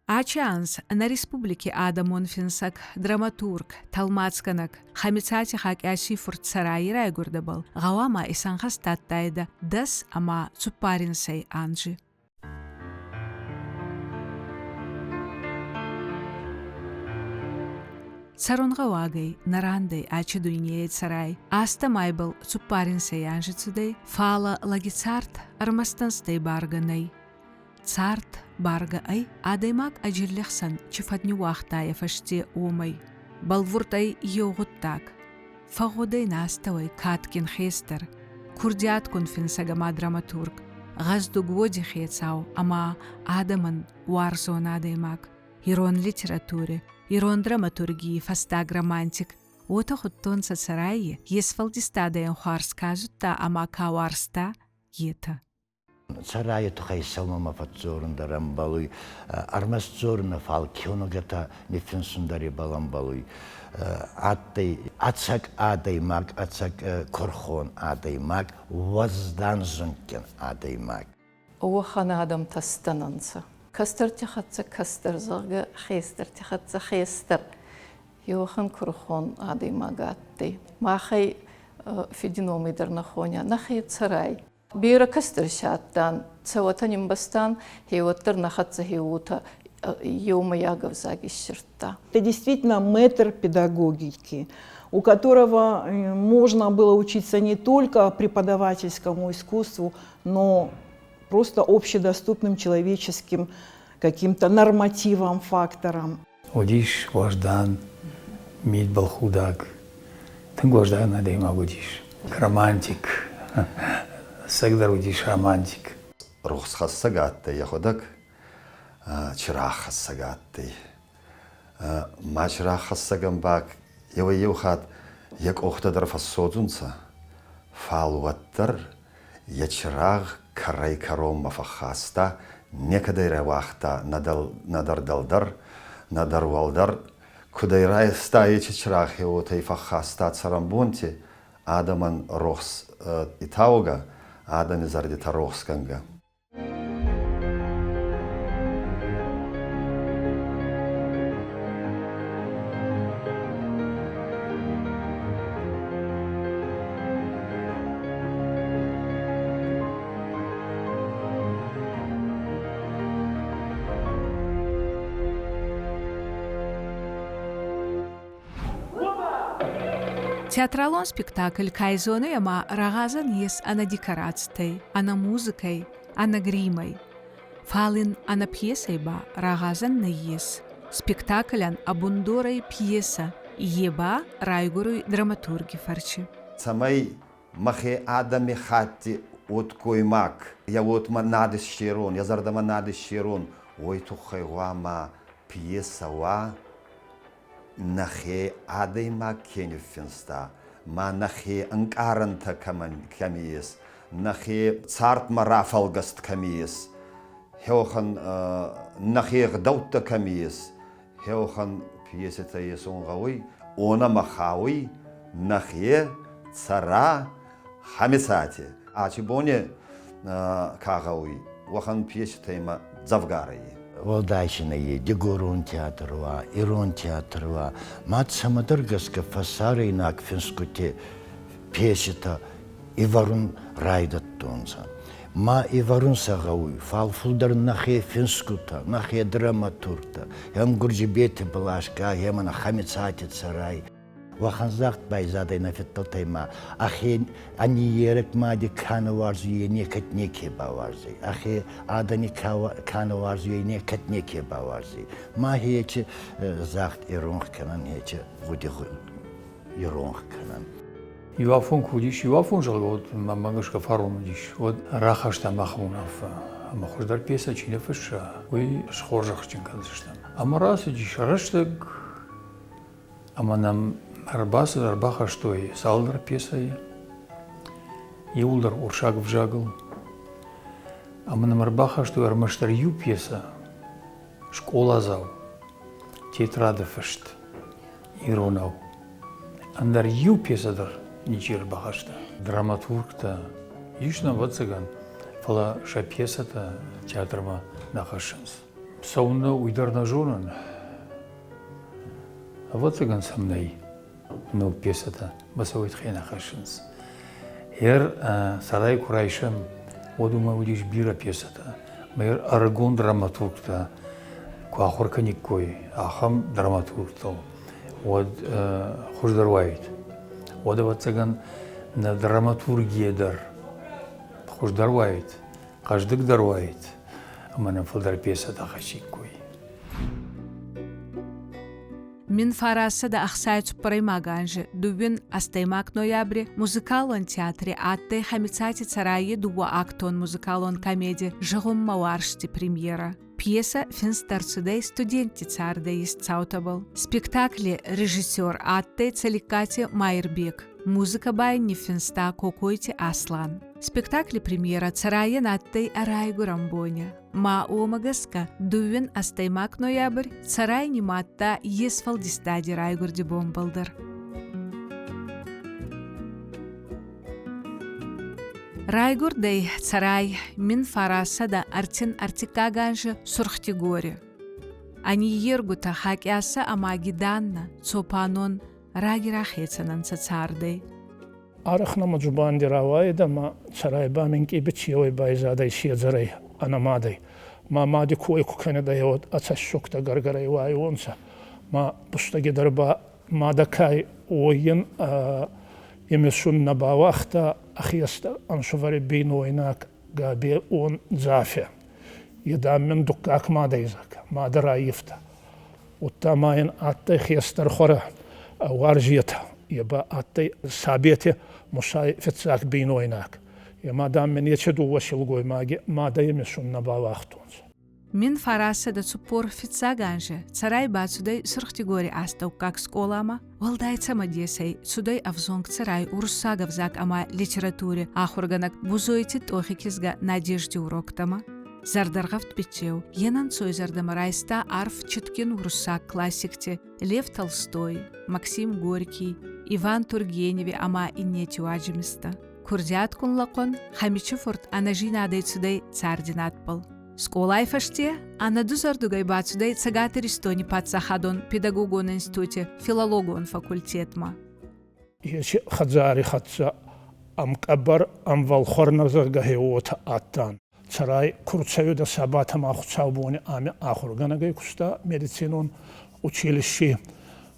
Ачанс на республике Адамон финсак драматург Талмацканак хамицати хакяси фуртсарай райгурдабал гавама исанхас таттайда дас ама цупаринсай анжи. Царонга вагай нарандай ачи дуйнеет сарай аста майбал цупаринсай анжи цудей фала лагицарт армастанстей барганай. Царт барга ай адаймак ажилляхсан чифатни вахтая фаште умай. Балвуртай йогуттак. Фагодай наставай каткин хестер. Курдиат кун финсагама драматург. Газду гводи хецау, ама адаман варзон адаймак. Ирон литературе, ирон драматургии фастаг романтик. Ота хуттон сацарайи, есфалдистадаен хуарскажутта, ама каварста ета. Царая тухай салмама фатзорында рамбалуй, армасзорна фал кионогата нефенсундари баламбалуй, аттай ацак адаймак, ацак корхон адаймак, вазданзункен адаймак. Охан адам тастананса. Кастер тихатса кастер зага, хестер тихатса хестер. Йохан корхон адаймагатти. Махай фидиномидер нахоня, нахай царай. Бира кастер шаттан, цаватаним бастан, хиоттер нахатса хиута, йома ягавзаги ширта. Это действительно мэтр педагогики, у которого можно было учиться не только преподавательскому искусству, но просто общедоступным человеческим каким-то нормативам, факторам. Одиш, важдан, мид был худак, ты важдан надо им агудиш, романтик. Сагдар удиш романтик. Рухсхас сагатты яходак, чирахас сагатты. Ма чирахас сагамбак, евхат, як охтадар фассодунца, фалуаттар, я чирах карай каром мафахаста, некадайра вахта надар далдар, надар валдар, кудайрай стаи чирах его тайфахаста царамбунти, адаман рохс итауга, Адам изарди тарохсканга. Театралон спектакль кайзоны ама рагазан ес ана декорацией, ана музыкой, ана гримой. Фалин ана пьесой ба рагазан на ес. Спектакль абундорой пьеса, еба райгуруй драматурги фарчи. Самай махе адами хатти от коймак. Я вот манадис щирон, я зарда манадис щирон. Ой тухай вама пьеса ва. Нахе адайма кенюфенста, ма нахе анкаранта камиес, нахе царт марафалгаст камиес, хеохан нахе гдаутта камиес, хеохан пьесета есонгауи, она махауи, нахе цара хамисати, ачибоне кагауи, вахан пьесета има завгараи. Валдайшинаи, Дегорун театрва, Ирон театрва, мат самадыргаска фасарайнак финскуте пьесета Иварун райдаттонса. Ма Иварун сагауи, фалфулдар нахе финскута, нахе драматурта, ям гурджибети балашка, ямана хамицати царай. Ваханзахт байзадай нафетталтайма, ахе аниерек мади канаварзуе некат неке баварзи, ахе адани канаварзуе некат неке баварзи. Ма хече захт иронх канан, хече гуди иронх канан. Юафон кудиш, юафон жалгот, мамагашка фарон диш, вот рахашта махмунов, махуждар пьеса чинефеша, ой шхоржах чинкадыштан. Амарас диш, раштаг, аманам Арбасы арбаха что и салдар пьесай, Иулдар уршаг вжагл, а манам арбаха что армаштар ю пьеса, школа зал, тетрада фашт, иронау, андар ю пьеса дар ничир бахашта, драматург-то, ишна вацаган, фала ша пьеса-то театрма нахашанс. Псауна уйдарна жонан. А вот цыган самней. Ну, песата. Басовит хена хашинс. Сарай курайшам. Одума удиш бира песата. Мэр аргон драматургта. Куахорка никой. Ахам драматургтал. Вот хуждарвайт. Вот цыган на драматургия дар. Хуждарвайт. Каждый дарвайт. Амана фалдар песата хашикой. Мин фараса да ахсайт праймаганжи дубин астаймак ноябре музыкалон театре атте хамицати царайи дуа актон музыкалон комедия жагум маваршти премьера. Пьеса финстарцудей студенти царде есть цаутабл. Спектакли режиссер атте целикати Майербек. Музыка байни финста кокойти Аслан. Спектакли премьера царайи натте Арайгу Рамбоня. Ма омагаска дувин астаймак ноябрь царайни матта есфалдистади Райгурди бомбалдар. Райгурдей царай мин фарасада артин артикаганжа сурхтигори. Они ергута хакяса амагиданна цопанон рагирахецанан цацардей. Арахна маджубан диравайда ма царай баминки бичиой байзадай шиязарай анамадай. Ма мади койку кенедай от ацашукта гаргарай вайонса. Ма пустаги дарба мадакай ойен имесун набавахта ахиста аншувари бейнойнак габи он зафе. Едам мен дуккак мадайзак, мадараифта. Уттамайын аттай хестар хора варжиета. Еба аттай сабете мусай фетсак бейнойнак. Мадам мен ечеду вашилгой маги мадай имесун набавахтунс. Мин фараса да цупор фитсаганжа царай бацудай сурхтигори астау как сколама валдайца мадесей цудай авзонг царай урсагавзак ама литературе ахурганак бузойти тохикизга надежди уроктама зардаргавт бичеу енан цойзардама райста арф читкин урсак классикте Лев Толстой, Максим Горький, Иван Тургеневи ама иннетю аджимиста курдят кунлакон хамичефорт анажина дайцудай цардинатпал. Сколай фаште, а на дузардугай бацудай цагатери стони пацахадон педагогон институте филологон факультетма. Еши хадзари хатса амкабар амвалхорнарзар гахеота аттан. Царай курцаю да сабата махуцаубони ами ахурганагай куста медицинон училище.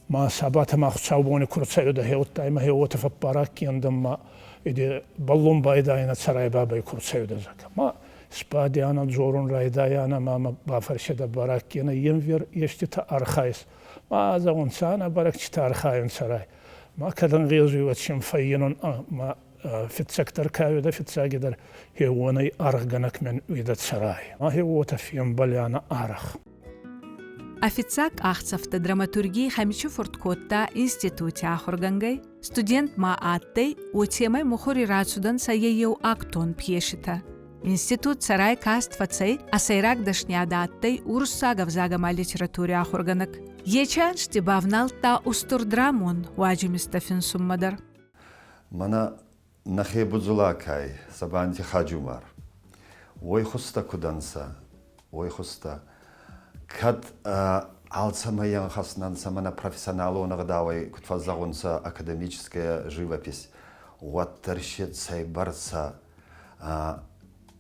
Ма сабата махуцаубони курцаю да хеота има хеота фаппарак яндамма иди баллон байдайна царай бабай курцаю да зака. Спадиана джорун райдаяна мама бафаршеда бараккена емвер ештита архайс. Ма завонсана баракчита архайын царай. Ма кадан гезу ватшим файинон ма фитсектор кавида фитсагидар хеуанай архганак мен уида царай. Ма хеуота фием баляна арх. Офицак ахцавта драматургии хамичу форткотта институте ахургангай студент ма аттей утемай мухори рацудан саееу актон пьешита. Институт царай каст фацей асайрак дашнядааттай урсагавзагама литературе ахурганак. Ечаншти бавналта устурдрамон ваджимиста финсуммадар. Мана нахе будзулакай сабанти хаджумар. Ой хуста куданса, ой хуста. Кад алцамаян хаснанса мана профессионалонага давай кутфазагунса академическая живопись. Уаттершет сайбарца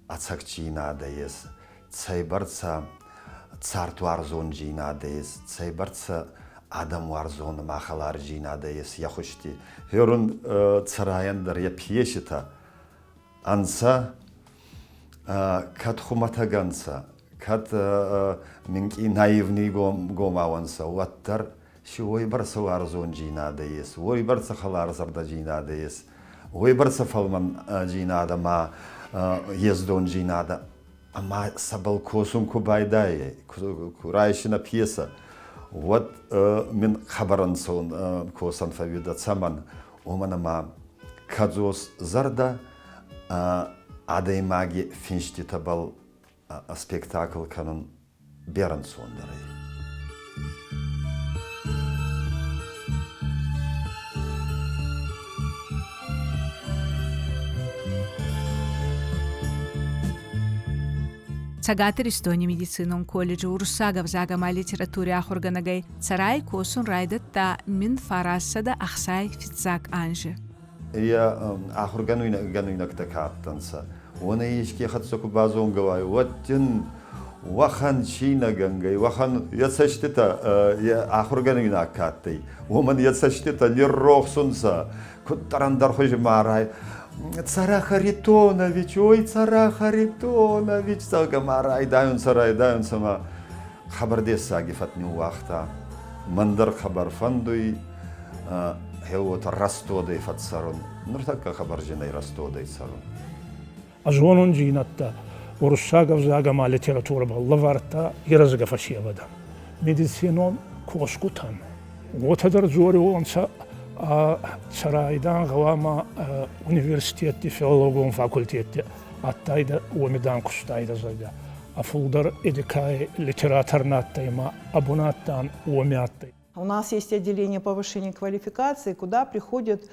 ацакчи надеес, цайбарца царту арзон джи надеес, цайбарца адам арзон махалар джи надеес, яхушти. Херун цараяндер я пьешита, анса кат хуматаганса, кат минки наивный гомаванса, уаттар ши барса арзон джи надеес, барса халар зарда джи надеес, барса фалман джи надама. Ездон джинада, ама сабал косум кубайдае, курайшина пьеса. Вот мен хабарансон косан фавида цаман, оманама кадзос зарда, адай маги финштитабал спектакль канон берансон дарай. Цагатыр Эстония медицинон колледжи урусагав загама литературе ахурганагай царай косун райдатта мин фарассада ахсай фитзак анжи. Я ахургануинак такаттанса. Она ешки хатсоку базонгавай. Ваттин вахан чинагангай. Вахан яцаштита я ахургануинак каттай. Воман яцаштита ниррохсунса. Куттарандар хожмарай. Цара Харитонович, ой, цара Харитонович, сагамарай, дайун сама. Хабардес саги фатню вахта. Мандар хабар фандуй. Хеот растодой фатсарон. Нуртакка хабар женай растодой сарон. Ажонун джинатта. Урусагав загама литература баллаварта иразга фашиявада. Медицинон кошкутан. Готадар зори онца царайдан гавама университетти филологон факультетти аттайда уомидан кустайда зага. Афулдар эдикай литературнаттайма абунаттан уомиаттай. У нас есть отделение повышения квалификации, куда приходят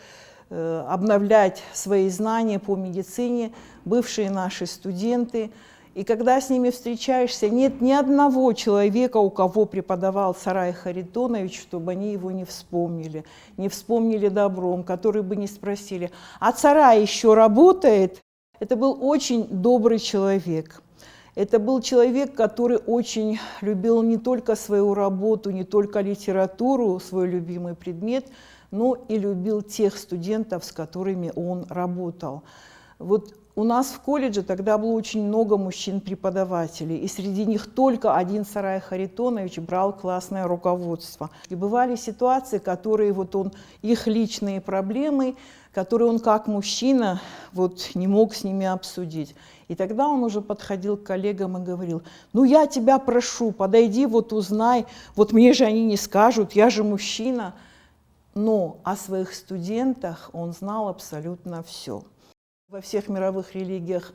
обновлять свои знания по медицине бывшие наши студенты. И когда с ними встречаешься, нет ни одного человека, у кого преподавал Царай Харитонович, чтобы они его не вспомнили добром, которые бы не спросили, а Царай еще работает? Это был очень добрый человек. Это был человек, который очень любил не только свою работу, не только литературу, свой любимый предмет, но и любил тех студентов, с которыми он работал. Вот у нас в колледже тогда было очень много мужчин-преподавателей, и среди них только один Царай Харитонович брал классное руководство. И бывали ситуации, которые вот он, их личные проблемы, которые он как мужчина вот не мог с ними обсудить. И тогда он уже подходил к коллегам и говорил: ну я тебя прошу, подойди, вот узнай, вот мне же они не скажут, я же мужчина. Но о своих студентах он знал абсолютно все. Во всех мировых религиях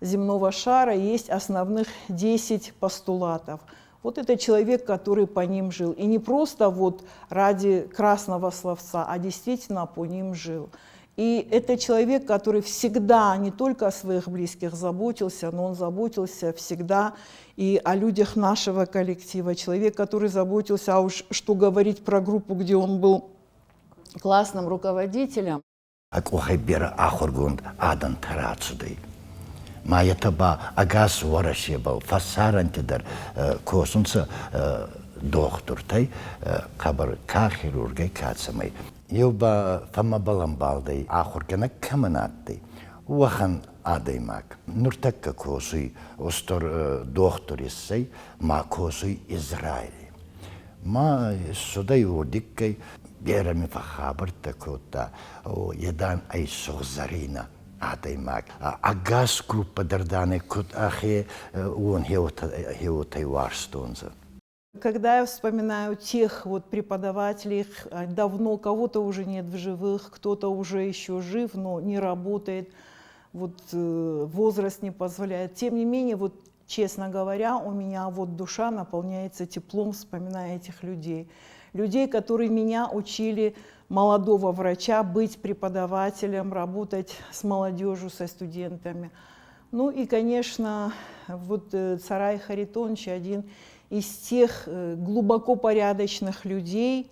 земного шара есть основных 10 постулатов. Вот это человек, который по ним жил. И не просто вот ради красного словца, а действительно по ним жил. И это человек, который всегда не только о своих близких заботился, но он заботился всегда и о людях нашего коллектива. Человек, который заботился, а уж что говорить про группу, где он был классным руководителем. Акухайбера ахургунд адан тарацудай. Маятаба агас варашебал фасарантидар косунца доктортай кабар кахирургай кацамай. Юба фамабаламбалдай ахургана каманаттай. Уахан адаймак. Нуртакка косуй остор докториссай ма косуй Израиль. Ма судай урдиккай Берами фахабар такота ядан ай сохзарина адаймак. Агас группа дарданы кут ахе он хеотай варстонза. Когда я вспоминаю тех вот преподавателей, давно кого-то уже нет в живых, кто-то уже еще жив, но не работает, вот возраст не позволяет. Тем не менее, вот честно говоря, у меня вот душа наполняется теплом, вспоминая этих людей. Людей, которые меня учили, молодого врача, быть преподавателем, работать с молодежью, со студентами. Ну и, конечно, вот Царай Харитонович один из тех глубоко порядочных людей,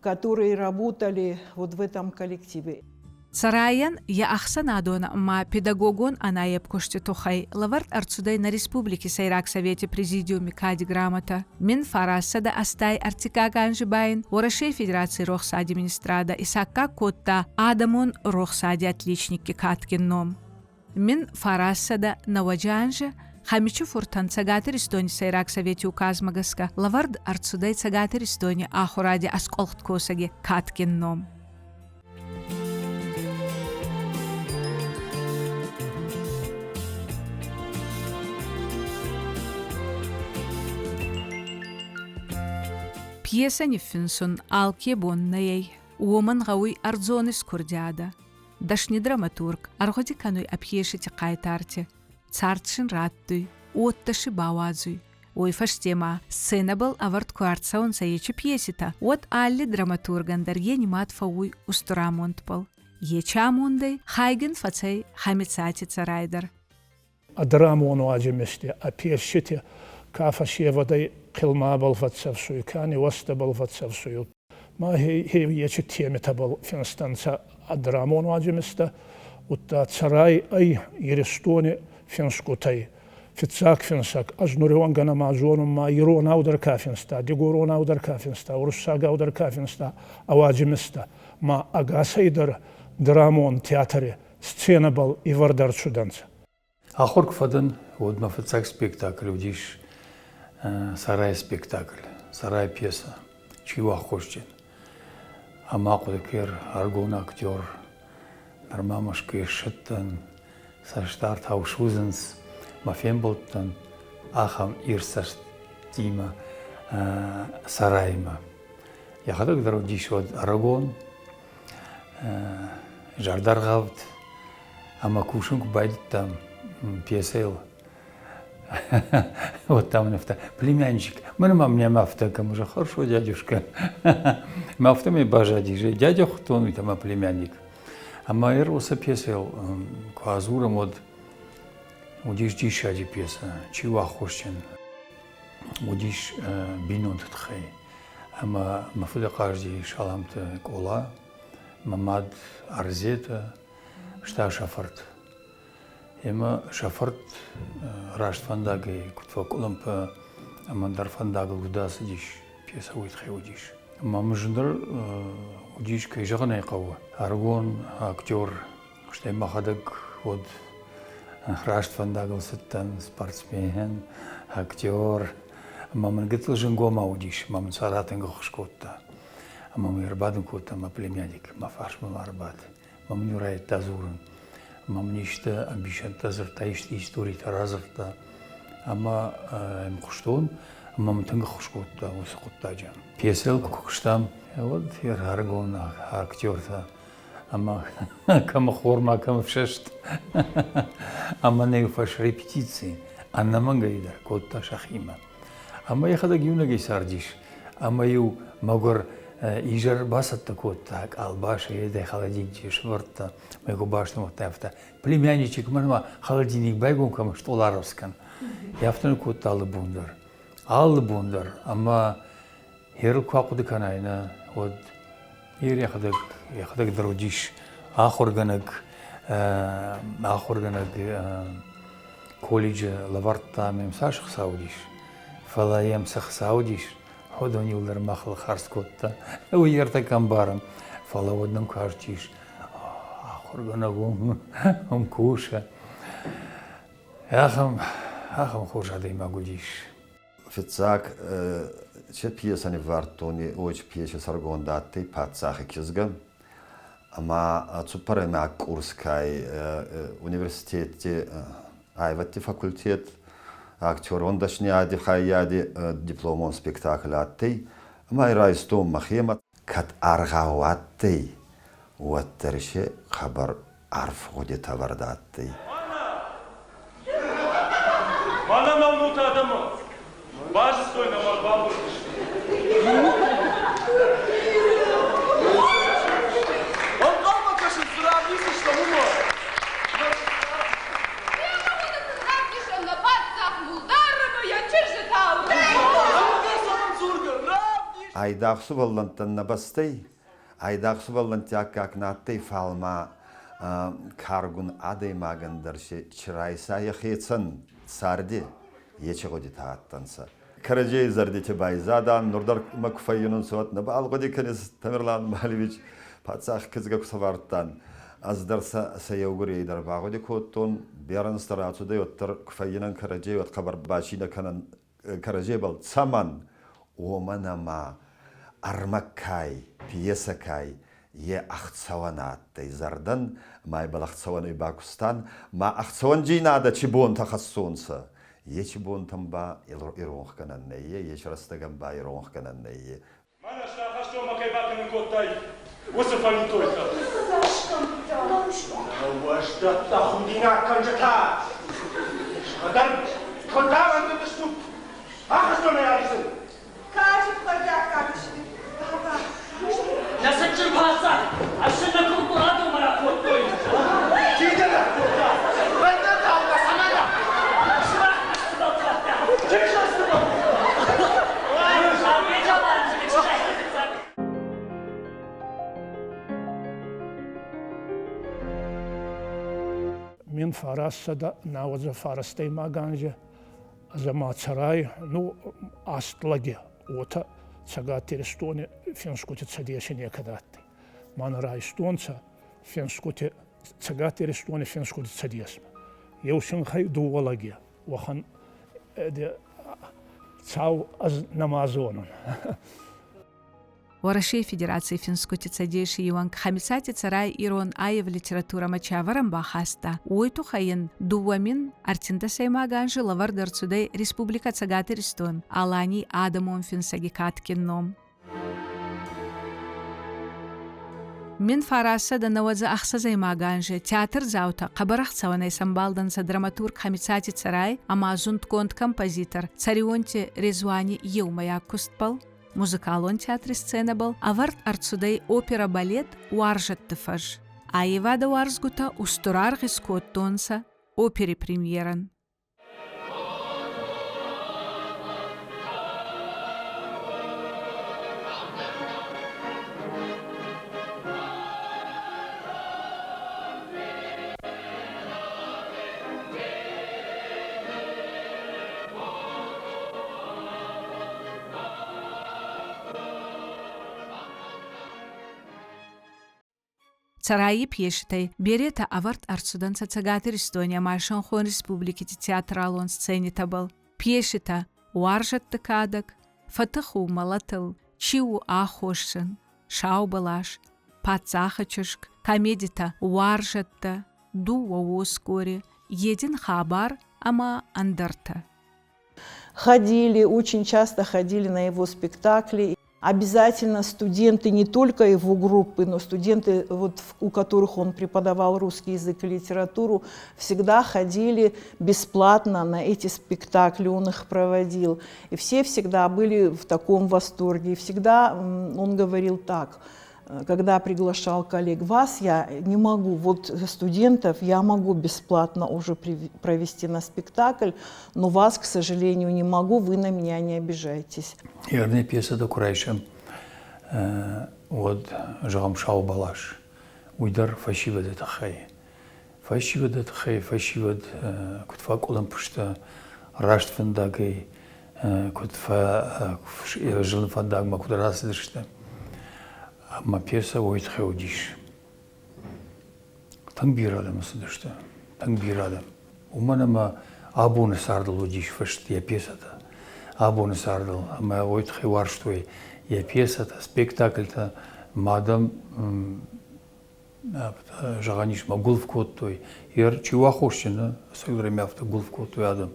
которые работали вот в этом коллективе. Царайян я ахсанадона ма педагогон анаеб кошти тухай лавард арцудай на республике Сайрак Совете Президиуме Кади Грамота мин фарасада астай артикаганжи байн Орашей Федерации Рохса администрада Исака Котта Адамон Рохсади отличники Каткин ном. Мин фарасада наваджанжи Хамичу фуртан цагатыр Эстония Сайрак Совете указмагаска лавард арцудай цагатыр Эстония ахуради асколхт косаги Каткин ном. Пьеса Нефинсон Алке Боннаей, Уоман Гауи Ардзонис Курдиада, Дашни драматург, Аргодикануй Апьешити Кайтарти, Цартшин Раттуй, Отташи Бауазуй, Ой фаштема, сцена был авард квартсаун саечи пьесита, от алли драматургандар енимат фауй устурамонтпал. Ечамундай хайген фацей хамицати царайдар. أدرامون واجمستي أبيشتي كافشي ودي قلما بالفتسفسوي كاني وسط بالفتسفسوي ما هي يشتي متبل في انستانسا أدرامون واجمستا وتا تسراي أي يرستوني فينسكوتاي فيتساك فينساك أجنوري وانغانا معزون ما يرونا ودر كافينستا ديغورونا ودر كافينستا ورساقا ودر كافينستا أواجمستا ما أغاسيدر درامون تياتري سценабл и вардар чуданца. Ахорк фадын, вот на фицак спектакль, удиш сарай спектакль, сарай пьеса, чего охочен. А макудекер, аргон актер, нормамашки шеттен, саштарт хаушузенс, мафемболтен, ахам ирсаш тима сарайма. Я ходок дородиш вот аргон, жардар гавт, а макушунг байдет там пьесел. Вот там нафта. Племянничек. Мы мне мафта, кому же хорошо, дядюшка. Мафта мне бажади же. Дядя хтон, там племянник. А майер оса пьесел квазуром вот удиш дишади пьеса. Чего хошен. Удиш бинон тхай. Ама мафуда каждый шаламта кола. Мамад арзета. Шта шафарт. Ема шафарт рашт фандаги кутва кулампа амандар фандагл гудас диш пьеса уйтхай удиш. Мамжндар удиш кайжагнай кава. Аргон актер штай махадак вот рашт фандагл сеттан спортсмен актер. Маман гитл жингома удиш. Маман саратен гохшкотта. Маман ирбаден котта ма племянник мафаш мамарбад. Маман юрайт тазурен. Мам нечто обещает тазыртаишь истории таразырта, ама мхуштон, мам тынга хушкотта, усхоттаджа. Пьесел кукштам, вот я аргон актерта, ама кама хорма, кама вшешт, ама не фаш репетиции, анна мангайда котта шахима. Ама я хада гюна гейсардиш, ама ю магор Ижар басат такой так, албаша, еда холодильник, шварта, моего башного тафта. Племянничек, мама, холодильник байгун, кому что ларовскан. Я в том кот аллы бундар, ама херл квакуды канайна, вот я ходак дродиш, ахорганак колледжа лаварта мем сашх саудиш, фалаем сах саудиш. Ходони улар махал харскотта, уерта камбарам, фалаводным каждиш, ахорганагум, куша. Ахам хожа да имагудиш. Фицак, че пьеса не вартони, оч пьеса саргондатты, пацахи кизга. Ама цупарема Курской университете, айватти факультет, актер, он дашни ади хаяди дипломон спектакль атты, майрай стом махема кат аргауатты, уаттерше хабар арф ходи тавардатты. Мана мамнута адамы, бажы стойна мар бабурдыш. Он қалмақашын сұрағысы что мұны? Айдақсы боллантан набастай, айдақсы боллантяк как наттай фалма каргун адай магандарши чирайса яхетсан сарди ече годи тааттанса. Караджей зардите байзадан нурдар макфайюнун суат наба алгоди канис Тамерлан Малевич пацах кызга кусаварттан аздарса саяугури дар багоди коттон беран старацуда yottар кфайюнан караджей от кабар башина канан караджей бал цаман оманама армакай, пьесакай, е ахцаванаттай зардан, май был ахцаван и бакустан, ма ахцаван джинада чибон тахассунса. Е чибон тамба иронх кананнее, е чрастаганба иронх кананнее. Мана шнаха что макай баканы коттай, усыфани тойка. Вашда тахудина канжата. Шадан, коттаван дедеступ. Аха что не арisen? Кажет, ходя, кажет. Насачи баса, а что на культура думала фото? Чидана, банда талка самара. من فارس دا ناوزا فارستي ما گانجا زما царай астлаги ота цагатер стоне финскути цадешение кадатты манара эстонца финскути цагатер стоне финскути цадесма еушин хай дуалаги вахан де цау аз намазонон Ворашей Федерации финскути цадеши Иван Хамисати царай Ирон Аев литература мачаварам бахаста. Уйту хаин дуамин артинда сейма ганжи лавар дарцудей республика цагатеристон. Алани адамон финсаги каткинном. Min Farasa da nawaza axsa zayma ganji teatr zauta qabaraq tsawanay sambaldansa dramaturg Хамисати царай амазунт конт композитор царионте Резвани Евмая кустпал. Музыкалон театре сцена был, а варт арцудей опера-балет уаржат тыфаж. А Ивада уарзгута устурар гискот тонса опере премьеран. Цараи пьешитай берета аварт арцуданца цагатер Эстония Майшанхон республики театралон сцене табыл. Пьешита уаржат тыкадак, фатыху малатыл, чиу ахошсын, шаубалаш, пацахачышк, комедита уаржатта, дуа оскоре, един хабар, ама андарта. Ходили, очень часто ходили на его спектакли. Обязательно студенты не только его группы, но студенты, у которых он преподавал русский язык и литературу, всегда ходили бесплатно на эти спектакли, он их проводил. И все всегда были в таком восторге. И всегда он говорил так, когда приглашал коллег: вас я не могу, студентов я могу бесплатно уже провести на спектакль, но вас, к сожалению, не могу, вы на меня не обижайтесь. Ярная пьеса до Курайша, Жагам Шаубалаш, уйдар фашивад это хай. Фашивад, кутфа колам пушта, рашт фандагай, кутфа жилн фандагма, куда раз дышта. Ama piyasa oyut xeodiş. Tang bir adam sıdıştı. Tang bir adam. Uman ama abone sardal odiş fışt ya piyasada. Abone sardal ama oyut xevarştoy ya piyasada spektaklta madam жаганишма гулф коттой. Ер чего хочешь, согремявта гулф коттой адам.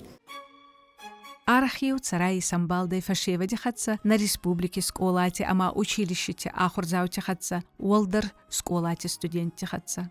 Арахиу царай самбалдай фашевади хатса на республике сколати, ама училищете ахурзауте хатса, уолдар сколати студенте хатса.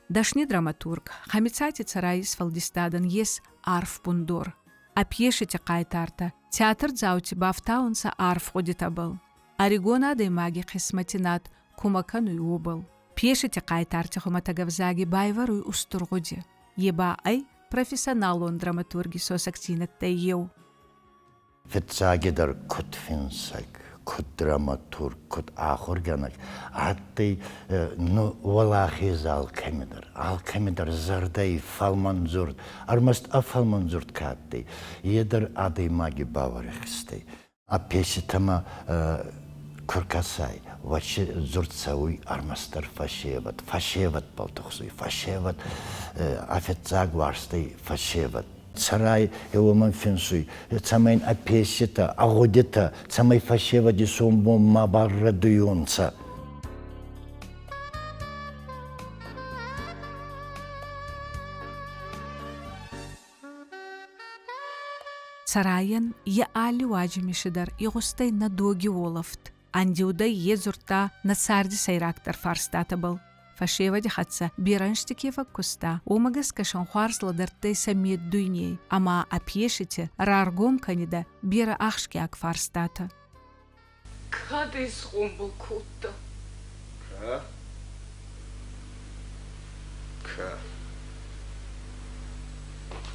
Дашни драматург Хамисати царай сфалдистадан ес арф пундор. А пьешете кайтарта, театр заути бафтаунса арф ходитабыл. Орегона даймаги хисматинат кумакану юбыл. Пьешете кайтарте хуматагавзаги байвару устургуди. Еба ай профессионалон драматурги сосактинат тайеу. Фетсагидар кут финсак, кут драматург, кут ахорганак, аттай валахиз алкамидар зардай фалманзурд, армаст афалманзурд каттай, едер адай маги баварихстай. А песитама Куркасай, вачи зурцауй армастар фашеват балтухсуй, фашеват афетзаг варстай фашеват. Царай евоман финсуй, цамайн апесита, агодита, цамай фашева дисумбо мабаррадуюнца. Цараян я али ваджими шидар и густай на доги волофт. Андиуда езурта на сарди сайрактар фарстата был. Фашева дихатса биранштикева куста, омагас кашан хуарсла дартай самиет дуйней, ама апьешите раргом канида бира ахшки ак фарстата. Кады схом был кутта? Ка?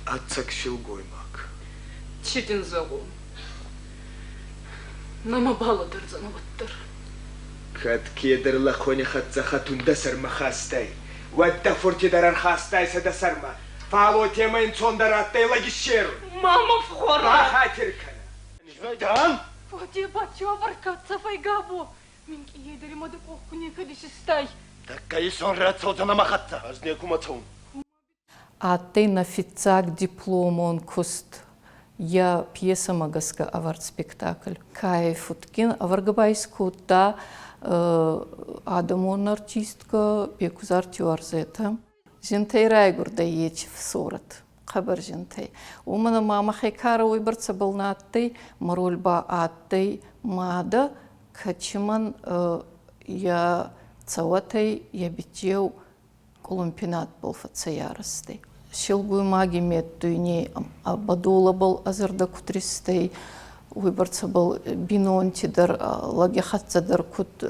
Ацак шилгоймак. Чидин загом. Нама бала дырзана ваттыр. Кад кедер лахони хатса хатунда сармахастай. ودى فورتي درر خاستاي سدا سرما فالو تيمين تون دراتي لاجي الشير ماما فخورة ما خاطرك انا دام فوتي باتشو بركات صفاي قابو منك يدري ما دقوق كني كدش استاي تكاي سون راتو ما خطا ازنيكم اتون Аттей на фицак дипломон куст. Я пьеса магаска аварт спектакль. Кайф уткин аваргабайс кутта адамон артистка пекузар тюарзета. Жентей райгур да ечь в сурат. Хабар жентей. Умана мама хайкара уйбарца был на аттей, марульба аттей мада, качиман я цаватей я битеу Колумпинат был фацеярстей. Шилгуй маги меттуйни, абадула был азарда кутристей, выборца был бинонтидар, лагихатцадар кут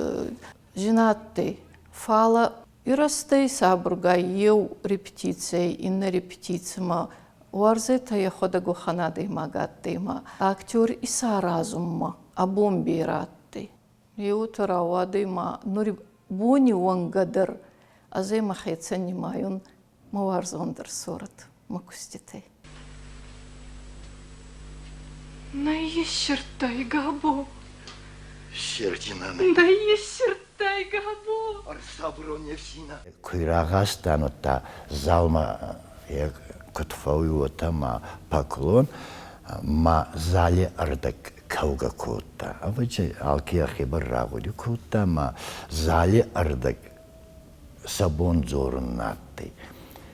женаттей. Фала ирастей сабургай ев репетицией, инна репетицима. Уарзета я хода гоханадей магаттейма, актер иса разумма, а бомби раттей. Еутара уадейма, нури буни вангадар, а зей махайца немайон маварзондер сорат макуститей. Наещертай габо. Щердинаны. Наещертай габо. Арсабро не всина. Куйрагастан залма кутфауюта ма поклон ма зале ардак кауга кутта. А ваче алкияхи баррагуди кутта ма зале ардак сабон зорун натты.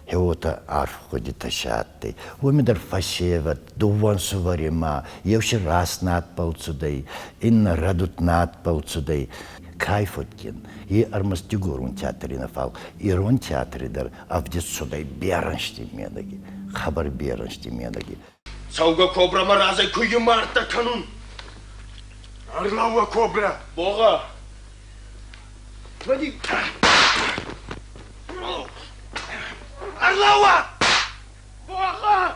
Хеота арфходи ташатты. Умидар фашеват, дуван суварима, евши раз надпал цудай, инна радут надпал цудай. Кайфоткин. И армастигурун театре нафал, и рон театре дар, а в детсудай бераншти медаги. Хабар бераншти медаги. Сауга кобра маразай кую марта канун. Арлауа кобра. Бога. Вади. Арлауа! Бога!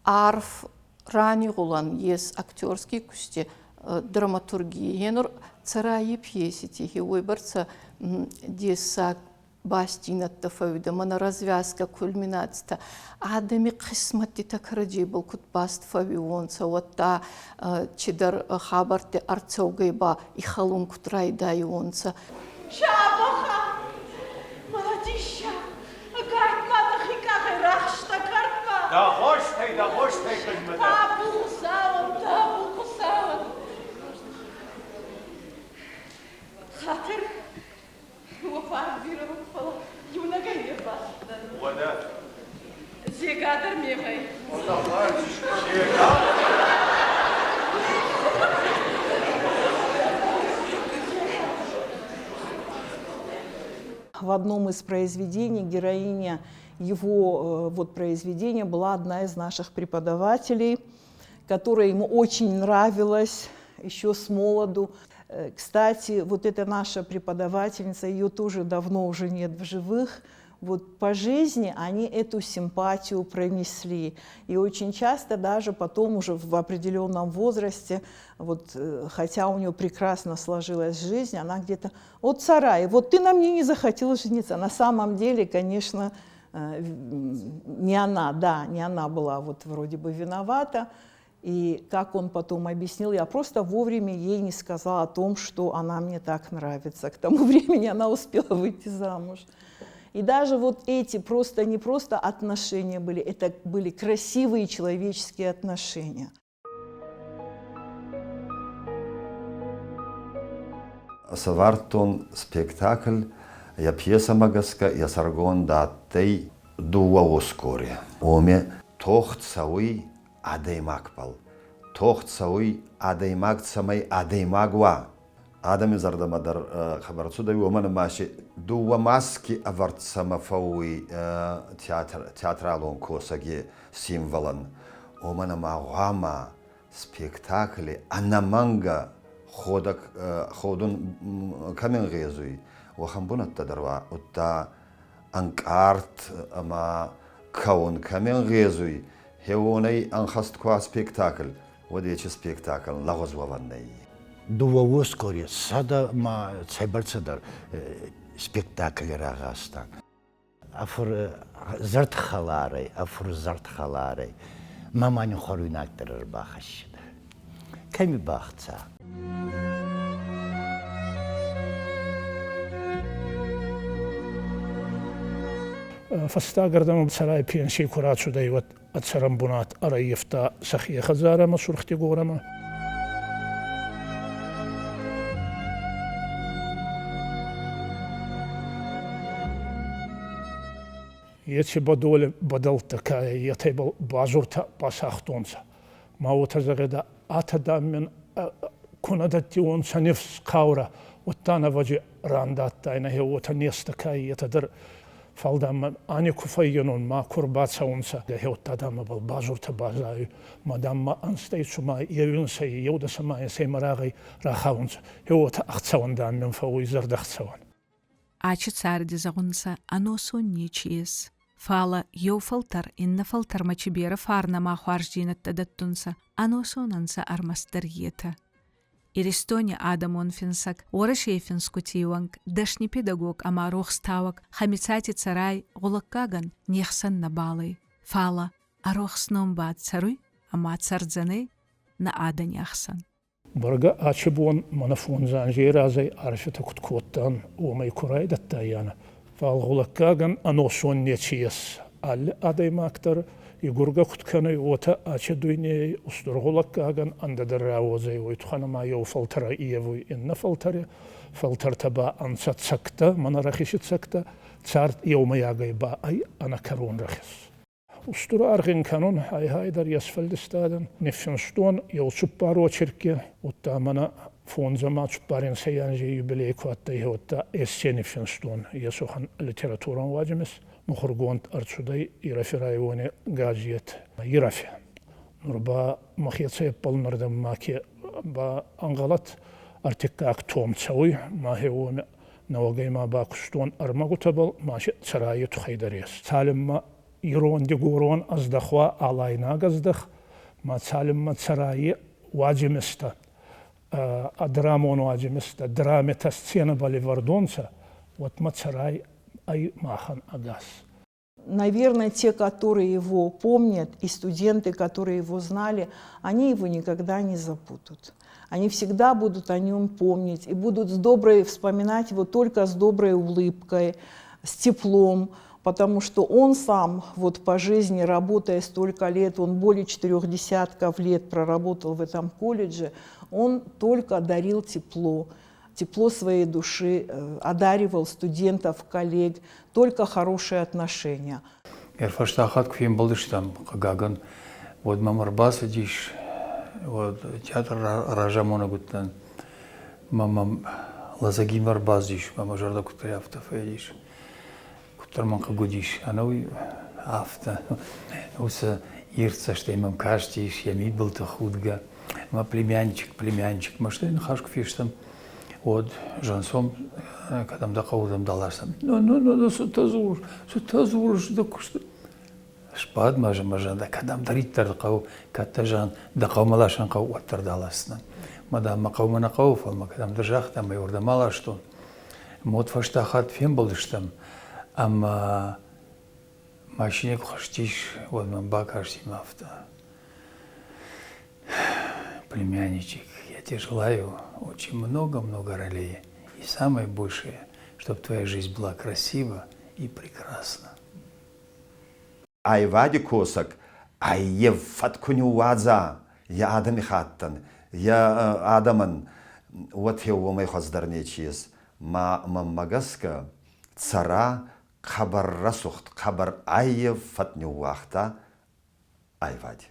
Арф рани гулан ес актерский кусте драматургии. Енур цараи пьеси тихи выборца десак бастина тафавида, мана развязка, кульминация. Адами кисмати так ради был кут баст фавионца, вот та чидар хабарте арцогайба и халун кутрай дайонца. Шабаха! Молодища! Гартма да хикахай рахшта гартма! Да хоштай, кызмада. Табу саван. Хатыр, вафар биру фала, юнага ебастан. Вада. Зегадыр мемай. В одном из произведений героиня его произведения была одна из наших преподавателей, которая ему очень нравилась еще с молоду. Кстати, вот эта наша преподавательница, ее тоже давно уже нет в живых. Вот по жизни они эту симпатию пронесли. И очень часто даже потом уже в определенном возрасте, вот, хотя у нее прекрасно сложилась жизнь, она где-то: «Вот, Сарай, вот ты на мне не захотела жениться». На самом деле, конечно, не она была вот вроде бы виновата. И как он потом объяснил, я просто вовремя ей не сказала о том, что она мне так нравится. К тому времени она успела выйти замуж. И даже вот эти не просто отношения были, это были красивые человеческие отношения. Савартон спектакль, я пьеса магаска, я саргон даттей дуа ускоре. Оме тохт сауи адеймакпал. Тохт сауи адеймак самай адеймагва. Адам изардамадар хабарцудай омана маши дуа маски аварт самафауи театралон косаги символан. Омана магама спектакли анаманга ходун камен резуи. Вахамбунат тадарва утта анкарт ама каун камен резуи. Хеонай анхастква спектакль. Водече спектакль лагозваваннай. Дувавоскоре сада ма цайбарцадар спектакль рагастан. أفر زرت خلاري أفر زرت خلاري ما ماني خروين أكتر باخش كمي باختا فاستاقردم بسراي بينشي كراتشو دايوت أتسرم بنات أريفتا سخية خزارة ما سرختي قورما يتشي بدول بدلتا كاي يتيبل بازورتا باساختونسا ما وتزغدا أتدا من كندتي ونسا نفس قاورة وطانا وجي راندات تاينا هي وتنيستا كاي يتدر فالدام أني كفاينون ما كربات سونسا هي تدام بالبازورتا بازاي مادام ما أنستيتشو ما يونسا يودا سما يسي مراغي راخاونسا هي تأختسوان دام من فوي زرد أختسوان Ačiū cardį zagunsa, anosu ničies. Fala jau faltar, inna faltar mačibėra farna ma huarždinat tadattunsa, anosonansa armastarjeta. Ir istonia Adamon finsak, orašė finskutivank, dašni pedagog ama rohstavak, hamicati carai, gulakagan, niechsan nabalai. Fala, arohsnom bat carui, ama cardzanai, na adaniachsan. برجع أشبون منفون زانجي رازي عرفت كتكوتان وما يكراي دتايانا فالغلقاقن أنوسون نيتشيس على أدي ما أكتر يقرقا كتكني وتا أشدويني أصدر غلقاقن عند دراوزي ويتخانا ما يو فلتر إيوي إن فلتر تبا أنسات سكتا من رخيشت سكتا تسارت يوم ياغي با أي أنا كرون رخيص أسطورة أرغن كانون هاي در يسفل دستادن نفسنستون يو سبارو تشركي وطامنا فون زمان سبارين سيانجي يبليكو أتايه وطا إسي نفسنستون يسوخن لتراتوران واجمس مخرجون أرتسودي يرافي رايواني غاجيت يرافي نربا مخيط سيبال مردم ماكي با أنغلط أرتكاك توم تسوي ما هو نواغي ما باكستون أرمغو تبال ماشي تسرايو تخيدريس تعلم ما يرون ديغورون أصدخوا علينا قصدخ ما تعلم ما تسراي واجمستا أدرامون واجمستا درامة تسцена باليفردونسا вот ما تسراي أي махан агас. Наверное, те, которые его помнят, и студенты, которые его знали, они его никогда не забудут. Они всегда будут о нем помнить и будут вспоминать его только с доброй улыбкой, с теплом, потому что он сам вот по жизни, работая столько лет, он более 40 лет проработал в этом колледже, он только дарил тепло своей души, одаривал студентов, коллег, только хорошие отношения. Ерфаштахат кфим балдыштам кагаган, вот мамарбаса диш, вот театр Ражамона гуттан, мамам лазагин варбаз диш, мама жарда кутаряфта федиш. Торманка годиш, анови афта, уса ирца, что имам каштиш, я мид был то худга, ма племянчик, ма что я нахашку фиштам, вот жансом, когда мда каудам даласам, ну, сутазур, да кушта, шпад мажан, да когда мдарит тардакау, катта жан, да каумалашан кау аттар даласна, мадам ма каумана кауфа, ма когда мдажах там и урда мала что, мод фаштахат фем балдыштам. Ама машине кухаштиш, вот мамба кажется мафта. Племянничек, я тебе желаю очень много ролей. И самое большее, чтобы твоя жизнь была красива и прекрасна. Ай вади косак, ай ев фаткуню ваза, я Адам хаттан, я Адаман, вот его мой хоздарнечиес, магаска, цара, خبر رسخت خبر ای فتنی وقتا ای وادی